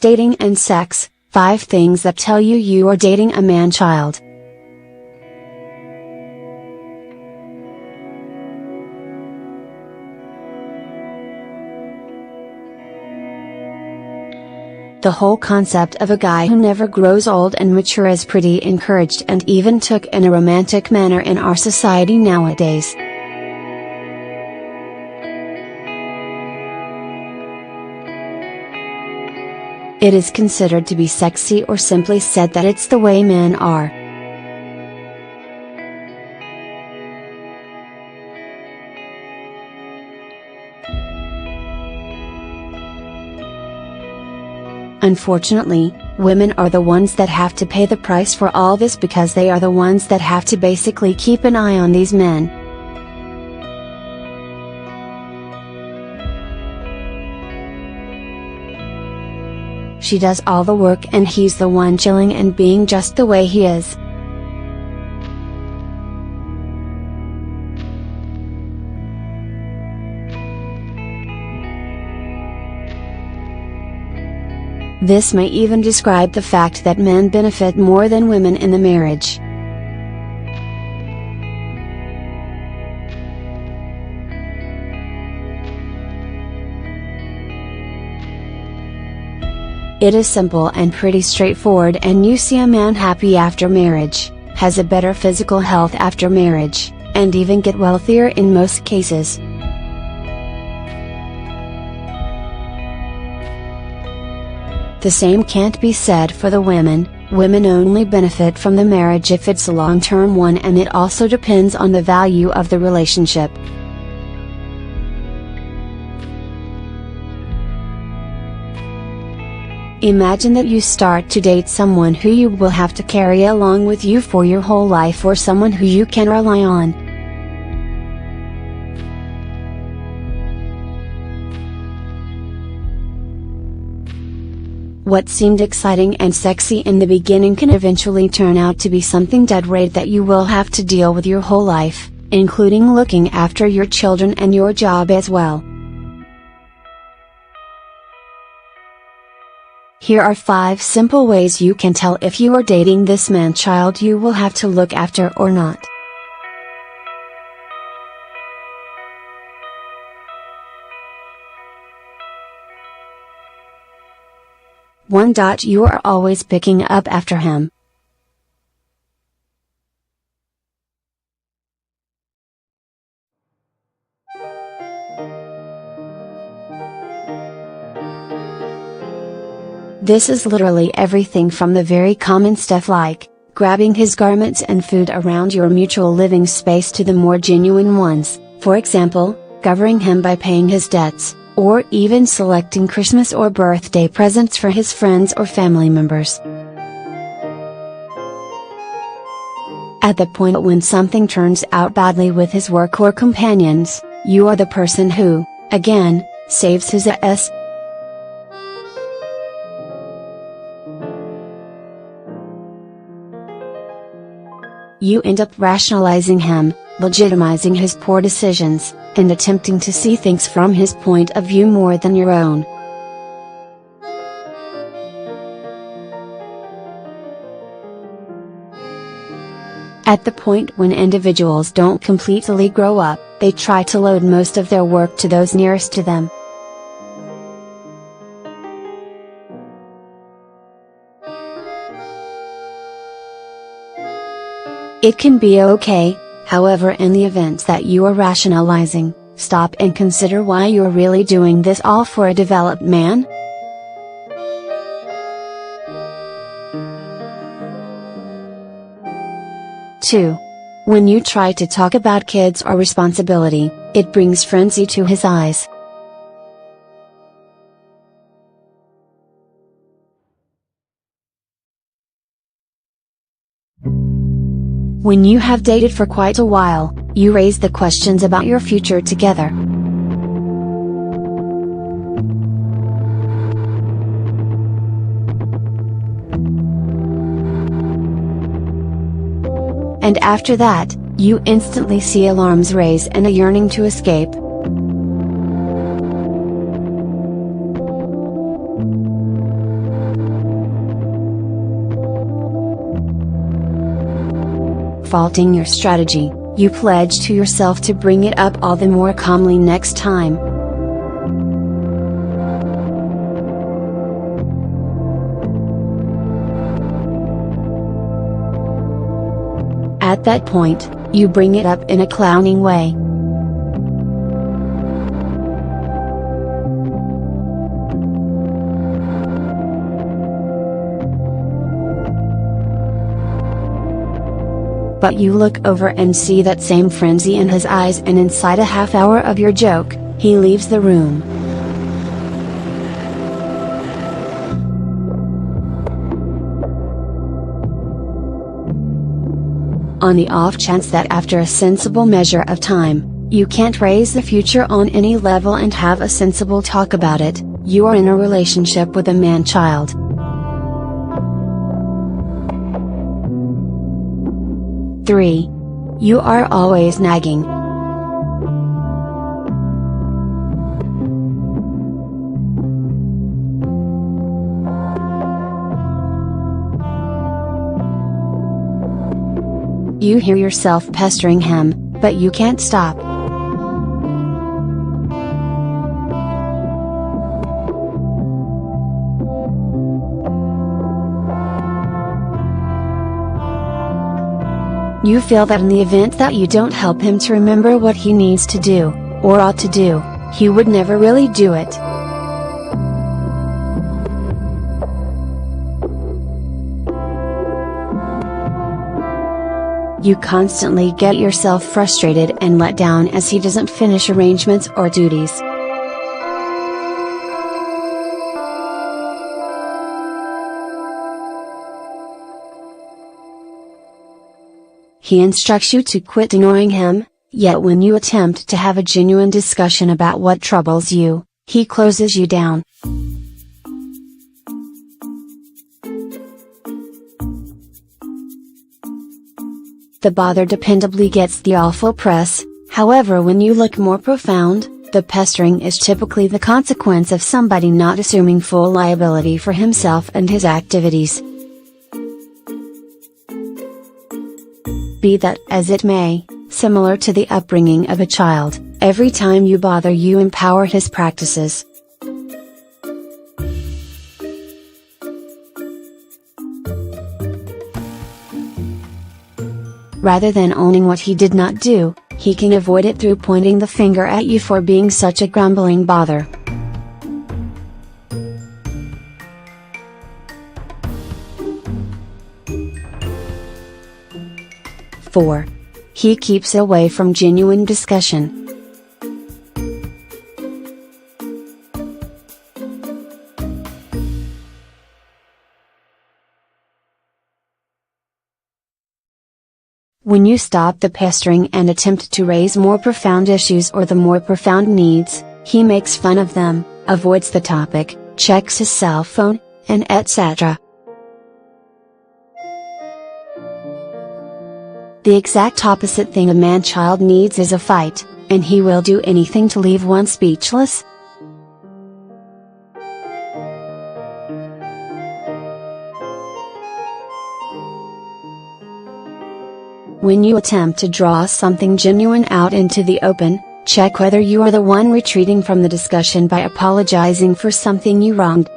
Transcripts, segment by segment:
Dating and sex, 5 things that tell you you are dating a man-child. The whole concept of a guy who never grows old and mature is pretty encouraged and even took in a romantic manner in our society nowadays. It is considered to be sexy, or simply said that it's the way men are. Unfortunately, women are the ones that have to pay the price for all this, because they are the ones that have to basically keep an eye on these men. She does all the work and he's the one chilling and being just the way he is. This may even describe the fact that men benefit more than women in the marriage. It is simple and pretty straightforward, and you see a man happy after marriage, has a better physical health after marriage, and even get wealthier in most cases. The same can't be said for the women. Women only benefit from the marriage if it's a long-term one, and it also depends on the value of the relationship. Imagine that you start to date someone who you will have to carry along with you for your whole life, or someone who you can rely on. What seemed exciting and sexy in the beginning can eventually turn out to be something dead weight that you will have to deal with your whole life, including looking after your children and your job as well. Here are 5 simple ways you can tell if you are dating this man-child you will have to look after or not. One. You are always picking up after him. This is literally everything from the very common stuff like grabbing his garments and food around your mutual living space to the more genuine ones, for example, covering him by paying his debts, or even selecting Christmas or birthday presents for his friends or family members. At the point when something turns out badly with his work or companions, you are the person who, again, saves his ass. You end up rationalizing him, legitimizing his poor decisions, and attempting to see things from his point of view more than your own. At the point when individuals don't completely grow up, they try to load most of their work to those nearest to them. It can be okay, however, in the events that you are rationalizing, stop and consider why you're really doing this all for a developed man. Two. When you try to talk about kids or responsibility, it brings frenzy to his eyes. When you have dated for quite a while, you raise the questions about your future together. And after that, you instantly see alarms raise and a yearning to escape. faulting your strategy, you pledge to yourself to bring it up all the more calmly next time. At that point, you bring it up in a clowning way. But you look over and see that same frenzy in his eyes, and inside a half hour of your joke, he leaves the room. On the off chance that after a sensible measure of time, you can't raise the future on any level and have a sensible talk about it, you are in a relationship with a man-child. Three. You are always nagging. You hear yourself pestering him, but you can't stop. You feel that in the event that you don't help him to remember what he needs to do, or ought to do, he would never really do it. You constantly get yourself frustrated and let down as he doesn't finish arrangements or duties. He instructs you to quit ignoring him, yet when you attempt to have a genuine discussion about what troubles you, he closes you down. The bother dependably gets the awful press, however when you look more profound, the pestering is typically the consequence of somebody not assuming full liability for himself and his activities. Be that as it may, similar to the upbringing of a child, every time you bother you empower his practices. Rather than owning what he did not do, he can avoid it through pointing the finger at you for being such a grumbling bother. Four. He keeps away from genuine discussion. When you stop the pestering and attempt to raise more profound issues or the more profound needs, he makes fun of them, avoids the topic, checks his cell phone, and etc. The exact opposite thing a man-child needs is a fight, and he will do anything to leave one speechless. When you attempt to draw something genuine out into the open, check whether you are the one retreating from the discussion by apologizing for something you wronged.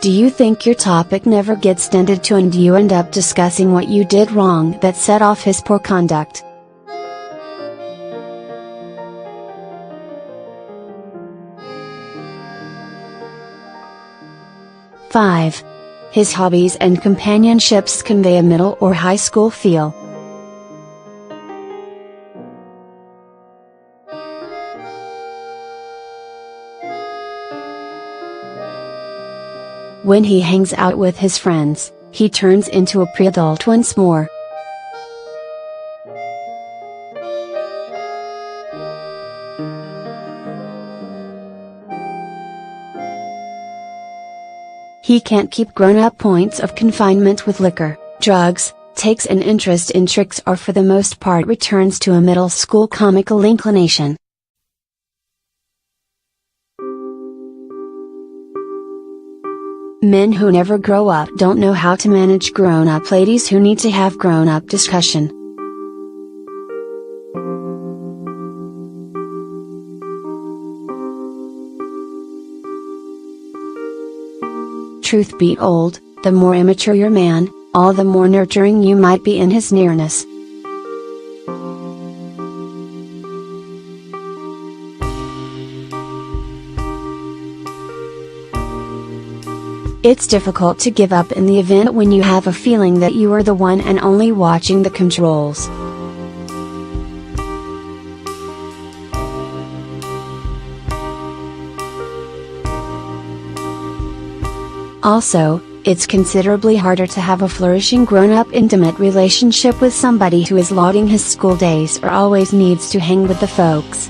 Do you think your topic never gets tended to and you end up discussing what you did wrong that set off his poor conduct? Five. His hobbies and companionships convey a middle or high school feel. When he hangs out with his friends, he turns into a pre-adult once more. He can't keep grown-up points of confinement with liquor, drugs, takes an interest in tricks or for the most part returns to a middle school comical inclination. Men who never grow up don't know how to manage grown-up ladies who need to have grown-up discussion. Truth be told, the more immature your man, all the more nurturing you might be in his nearness. It's difficult to give up in the event when you have a feeling that you are the one and only watching the controls. Also, it's considerably harder to have a flourishing grown-up intimate relationship with somebody who is lauding his school days or always needs to hang with the folks.